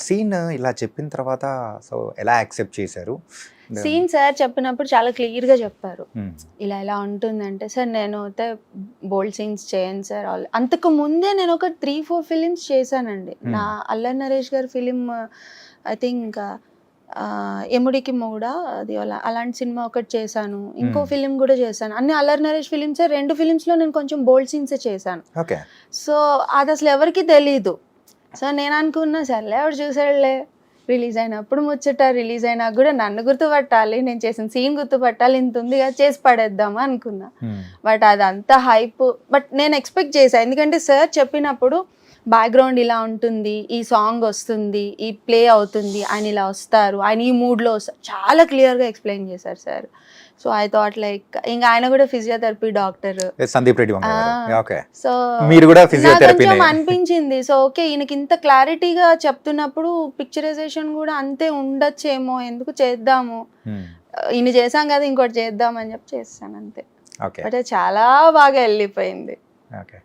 Scene ఇలా చెప్పిన తర్వాత సో ఎలా యాక్సెప్ట్ చేశారు? సీన్ సార్ చెప్పినప్పుడు చాలా క్లియర్గా చెప్పారు, మ్మ్. ఇలా ఎలా ఉంటుందంటే, సార్ నేను అయితే బోల్డ్ సీన్స్ చేయను సార్. అంతకు ముందే నేను ఒక 3-4 ఫిలిమ్స్ చేశానండి. నా అల్లరి నరేష్ గారి ఫిలిం ఐ థింక్ ఎముడికి మొగుడా అది అలాంటి సినిమా ఒకటి చేశాను. ఇంకో ఫిలిం కూడా చేశాను. అన్ని అల్లరి నరేష్ ఫిలిమ్సే. 2 ఫిలిమ్స్లో నేను కొంచెం బోల్డ్ సీన్సే చేశాను. ఓకే. సో అది అసలు ఎవరికి తెలీదు. సో నేను అనుకున్నా, సర్లే ఎవరు చూసాడులే, రిలీజ్ అయినప్పుడు ముచ్చట, రిలీజ్ అయినా కూడా నన్ను గుర్తుపట్టాలి, నేను చేసిన సీన్ గుర్తుపట్టాలి, ఇంత ఉంది కదా చేసి పడేద్దామా అనుకున్నా. బట్ అదంతా హైప్. బట్ నేను ఎక్స్పెక్ట్ చేశాను, ఎందుకంటే సార్ చెప్పినప్పుడు బ్యాక్గ్రౌండ్ ఇలా ఉంటుంది, ఈ సాంగ్ వస్తుంది, ఈ ప్లే అవుతుంది, ఆయన ఇలా వస్తారు, ఆయన ఈ మూడ్లో వస్తారు, చాలా క్లియర్గా ఎక్స్ప్లెయిన్ చేశారు sir. So I thought like, ఇంకా ఆయన కూడా ఫిజియోథెరపీ డాక్టర్, సందీప్ రెడ్డి వంగ గారు. ఓకే. సో మీరు కూడా ఫిజియోథెరపీ కొంచెం అనిపించింది. సో ఓకే, ఈయనకి ఇంత క్లారిటీగా చెప్తున్నప్పుడు పిక్చరైజేషన్ కూడా అంతే ఉండొచ్చేమో, ఎందుకు చేద్దాము, ఈయన చేసాం కదా ఇంకోటి చేద్దాం అని చెప్పి చేస్తాను అంతే. ఓకే. బట్ చాలా బాగా వెళ్ళిపోయింది. ఓకే.